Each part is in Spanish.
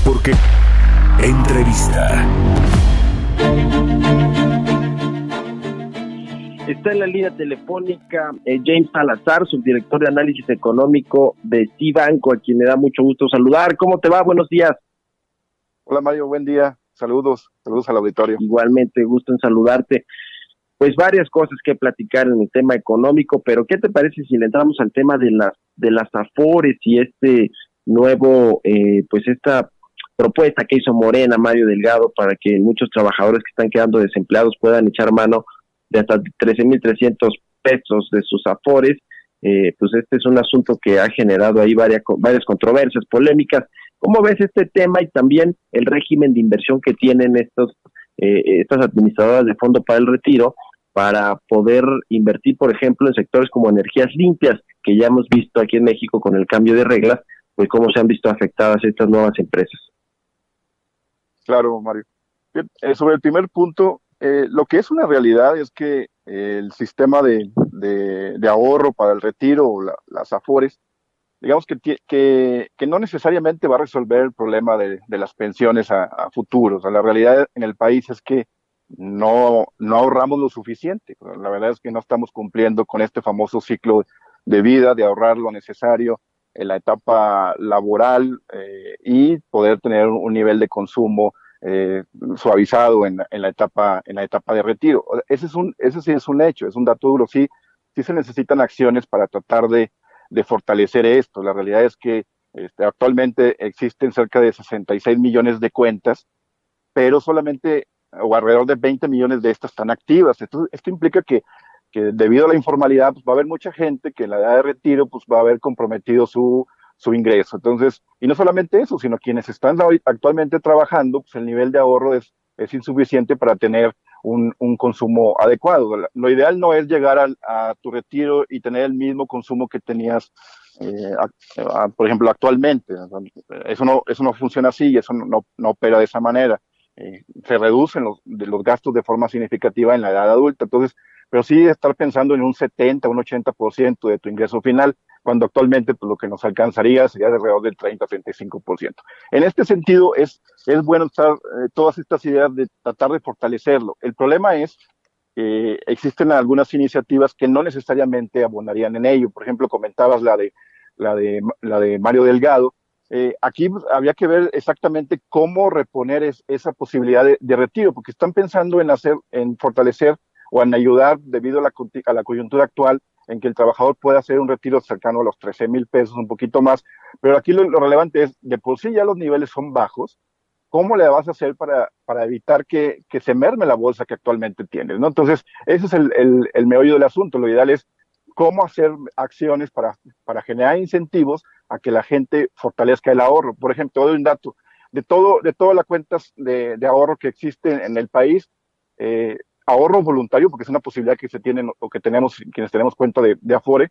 Porque entrevista. Está en la línea telefónica James Salazar, subdirector de análisis económico de Cibanco, a quien me da mucho gusto saludar. ¿Cómo te va? Buenos días. Hola Mario, buen día. Saludos al auditorio. Igualmente, gusto en saludarte. Pues varias cosas que platicar en el tema económico, pero ¿qué te parece si le entramos al tema de las Afores y este nuevo, pues esta propuesta que hizo Morena, Mario Delgado, para que muchos trabajadores que están quedando desempleados puedan echar mano de hasta 13,300 pesos de sus Afores? Pues este es un asunto que ha generado ahí varias controversias, polémicas. ¿Cómo ves este tema y también el régimen de inversión que tienen estas administradoras de fondo para el retiro para poder invertir, por ejemplo, en sectores como energías limpias, que ya hemos visto aquí en México con el cambio de reglas, pues cómo se han visto afectadas estas nuevas empresas? Claro, Mario. Bien, sobre el primer punto, lo que es una realidad es que el sistema de ahorro para el retiro, o las Afores, digamos que no necesariamente va a resolver el problema de las pensiones a futuro. O sea, la realidad en el país es que no ahorramos lo suficiente. La verdad es que no estamos cumpliendo con este famoso ciclo de vida, de ahorrar lo necesario en la etapa laboral, y poder tener un nivel de consumo suavizado en la etapa de retiro. Ese sí es un hecho, es un dato duro. Sí se necesitan acciones para tratar de fortalecer esto. La realidad es que actualmente existen cerca de 66 millones de cuentas, pero solamente o alrededor de 20 millones de estas están activas. Esto implica que debido a la informalidad, pues va a haber mucha gente que en la edad de retiro pues va a haber comprometido su ingreso. Entonces, y no solamente eso, sino quienes están actualmente trabajando, pues el nivel de ahorro es insuficiente para tener un consumo adecuado. Lo ideal no es llegar a tu retiro y tener el mismo consumo que tenías, por ejemplo, actualmente. Eso no funciona así y eso no opera de esa manera. Se reducen los gastos de forma significativa en la edad adulta. Entonces, pero sí estar pensando en un 70, un 80% de tu ingreso final, cuando actualmente pues, lo que nos alcanzaría sería de alrededor del 30-35%. En este sentido, es bueno estar todas estas ideas de tratar de fortalecerlo. El problema es que existen algunas iniciativas que no necesariamente abonarían en ello. Por ejemplo, comentabas la de Mario Delgado. Aquí habría que ver exactamente cómo reponer esa posibilidad de retiro, porque están pensando en fortalecer o en ayudar debido a la coyuntura actual en que el trabajador pueda hacer un retiro cercano a los 13,000 pesos, un poquito más. Pero aquí lo relevante es, de por sí ya los niveles son bajos, ¿cómo le vas a hacer para evitar que se merme la bolsa que actualmente tienes, ¿no? Entonces, ese es el meollo del asunto. Lo ideal es cómo hacer acciones para generar incentivos a que la gente fortalezca el ahorro. Por ejemplo, te doy un dato. De todas las cuentas de ahorro que existen en el país, ahorro voluntario, porque es una posibilidad que se tiene o que tenemos quienes tenemos cuenta de Afore,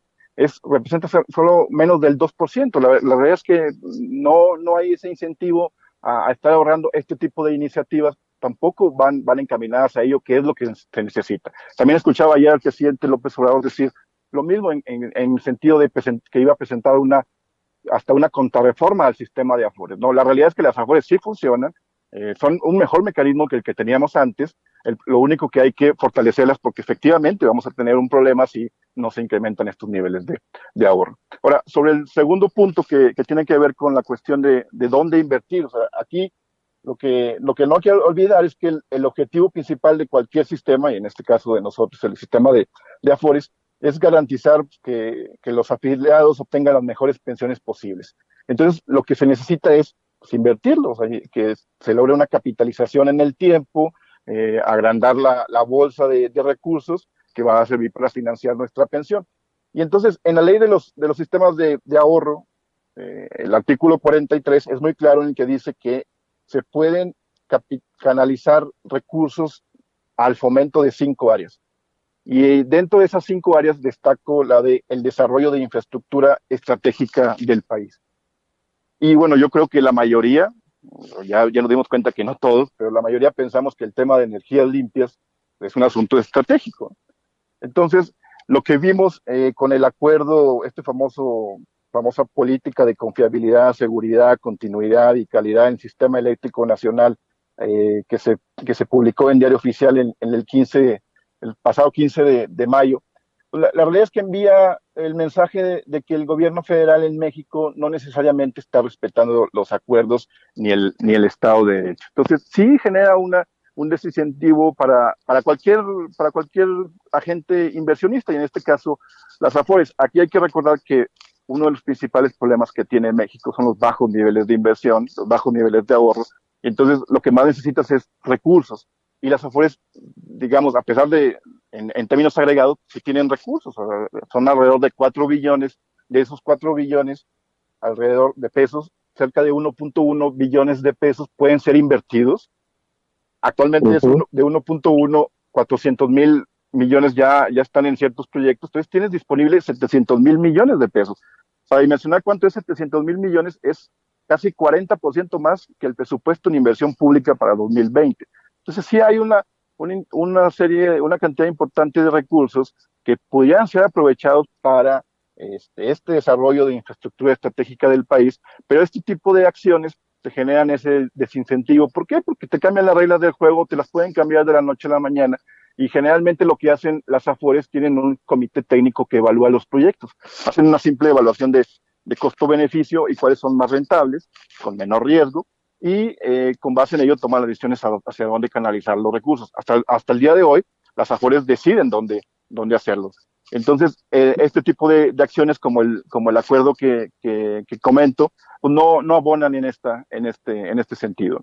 representa solo menos del 2%. La verdad es que no hay ese incentivo a estar ahorrando. Este tipo de iniciativas tampoco van encaminadas a ello, que es lo que se necesita. También escuchaba ayer al presidente López Obrador decir lo mismo en el sentido de que iba a presentar hasta una contrarreforma al sistema de Afores. No, la realidad es que las Afores sí funcionan, son un mejor mecanismo que el que teníamos antes. Lo único que hay que fortalecerlas, porque efectivamente vamos a tener un problema si no se incrementan estos niveles de ahorro. Ahora, sobre el segundo punto que tiene que ver con la cuestión de dónde invertir, o sea, aquí lo que no hay que olvidar es que el objetivo principal de cualquier sistema, y en este caso de nosotros, el sistema de Afores, es garantizar que los afiliados obtengan las mejores pensiones posibles. Entonces, lo que se necesita es pues, invertirlo, o sea, que se logre una capitalización en el tiempo, agrandar la bolsa de recursos que va a servir para financiar nuestra pensión. Y entonces, en la ley de los sistemas de ahorro, el artículo 43 es muy claro en el que dice que se pueden canalizar recursos al fomento de 5 áreas. Y dentro de esas 5 áreas destaco la de el desarrollo de infraestructura estratégica del país. Y bueno, yo creo que la mayoría, ya nos dimos cuenta que no todos, pero la mayoría pensamos que el tema de energías limpias es un asunto estratégico. Entonces, lo que vimos con el acuerdo, este famoso famosa política de confiabilidad, seguridad, continuidad y calidad en el sistema eléctrico nacional que se publicó en Diario Oficial en el pasado 15 de mayo. La realidad es que envía el mensaje de que el gobierno federal en México no necesariamente está respetando los acuerdos ni el Estado de Derecho. Entonces, sí genera un desincentivo para cualquier agente inversionista, y en este caso las AFORES. Aquí hay que recordar que uno de los principales problemas que tiene México son los bajos niveles de inversión, los bajos niveles de ahorro, y entonces lo que más necesitas es recursos. Y las AFORES, digamos, a pesar de, en términos agregados, sí tienen recursos, son alrededor de 4 billones, de esos 4 billones, alrededor de pesos, cerca de 1.1 billones de pesos pueden ser invertidos. Actualmente es de 1.1, 400 mil millones ya están en ciertos proyectos, entonces tienes disponibles 700 mil millones de pesos. Para dimensionar cuánto es 700 mil millones, es casi 40% más que el presupuesto en inversión pública para 2020. Entonces sí hay una cantidad importante de recursos que pudieran ser aprovechados para este desarrollo de infraestructura estratégica del país, pero este tipo de acciones te generan ese desincentivo. ¿Por qué? Porque te cambian las reglas del juego, te las pueden cambiar de la noche a la mañana, y generalmente lo que hacen las AFORES, tienen un comité técnico que evalúa los proyectos, hacen una simple evaluación de costo-beneficio y cuáles son más rentables, con menor riesgo, y con base en ello toman las decisiones hacia dónde canalizar los recursos. Hasta el día de hoy, las AFORES deciden dónde hacerlos. Entonces, este tipo de acciones como el acuerdo que comento, pues no abonan en este sentido.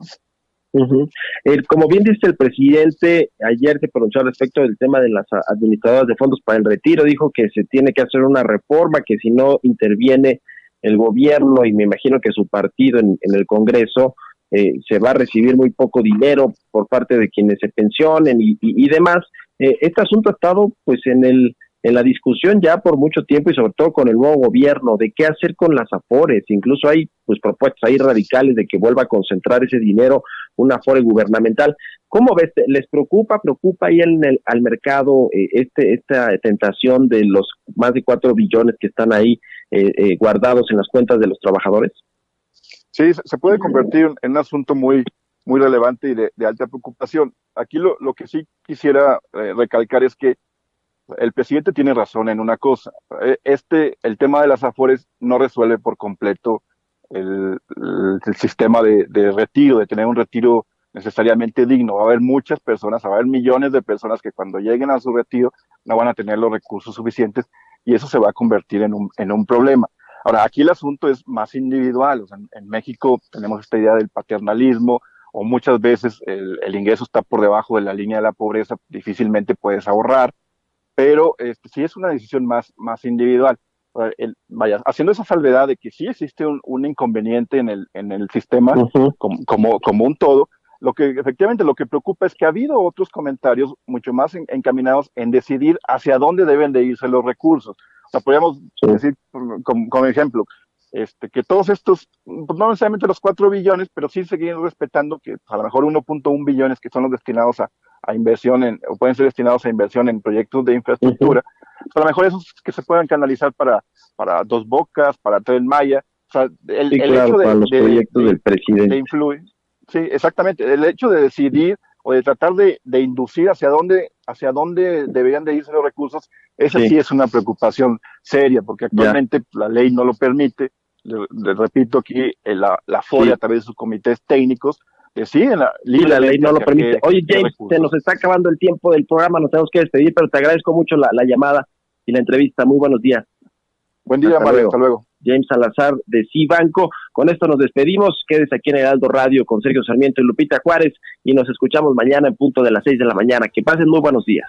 Como bien dice el presidente, ayer se pronunció al respecto del tema de las administradoras de fondos para el retiro, dijo que se tiene que hacer una reforma, que si no interviene el gobierno y me imagino que su partido en el Congreso, se va a recibir muy poco dinero por parte de quienes se pensionen y demás. Este asunto ha estado pues en la discusión ya por mucho tiempo, y sobre todo con el nuevo gobierno, de qué hacer con las AFORES. Incluso hay pues propuestas ahí radicales de que vuelva a concentrar ese dinero una AFORE gubernamental. ¿Cómo ves? ¿Les preocupa ahí al mercado esta tentación de los más de 4 billones que están ahí guardados en las cuentas de los trabajadores? Sí, se puede convertir en un asunto muy, muy relevante y de alta preocupación. Aquí lo que sí quisiera recalcar es que el presidente tiene razón en una cosa. El tema de las AFORES no resuelve por completo el sistema de retiro, de tener un retiro necesariamente digno. Va a haber muchas personas, va a haber millones de personas que cuando lleguen a su retiro no van a tener los recursos suficientes, y eso se va a convertir en un problema. Ahora, aquí el asunto es más individual. O sea, en México tenemos esta idea del paternalismo, o muchas veces el ingreso está por debajo de la línea de la pobreza, difícilmente puedes ahorrar, pero sí es una decisión más individual. Haciendo esa salvedad de que sí existe un inconveniente en el sistema como un todo, efectivamente lo que preocupa es que ha habido otros comentarios mucho más encaminados en decidir hacia dónde deben de irse los recursos. O sea, podríamos decir, como ejemplo, que todos estos, pues no necesariamente los 4 billones, pero sí seguir respetando que a lo mejor 1.1 billones que son los destinados a inversión o pueden ser destinados a inversión en proyectos de infraestructura, pues a lo mejor esos que se puedan canalizar para Dos Bocas, para Tren Maya. O sea, el hecho para los proyectos del presidente. De influir. Sí, exactamente. El hecho de decidir o de tratar de inducir hacia dónde deberían de irse los recursos, esa sí es una preocupación seria, porque actualmente la ley no lo permite. Le repito aquí, la AFORE a través de sus comités técnicos deciden la ley no lo permite. Oye, James, se nos está acabando el tiempo del programa, nos tenemos que despedir, pero te agradezco mucho la llamada y la entrevista. Muy buenos días. Buen día, Mario, hasta luego. James Salazar de Cibanco. Con esto nos despedimos. Quédese aquí en Heraldo Radio con Sergio Sarmiento y Lupita Juárez, y nos escuchamos mañana en punto de las 6 de la mañana. Que pasen muy buenos días.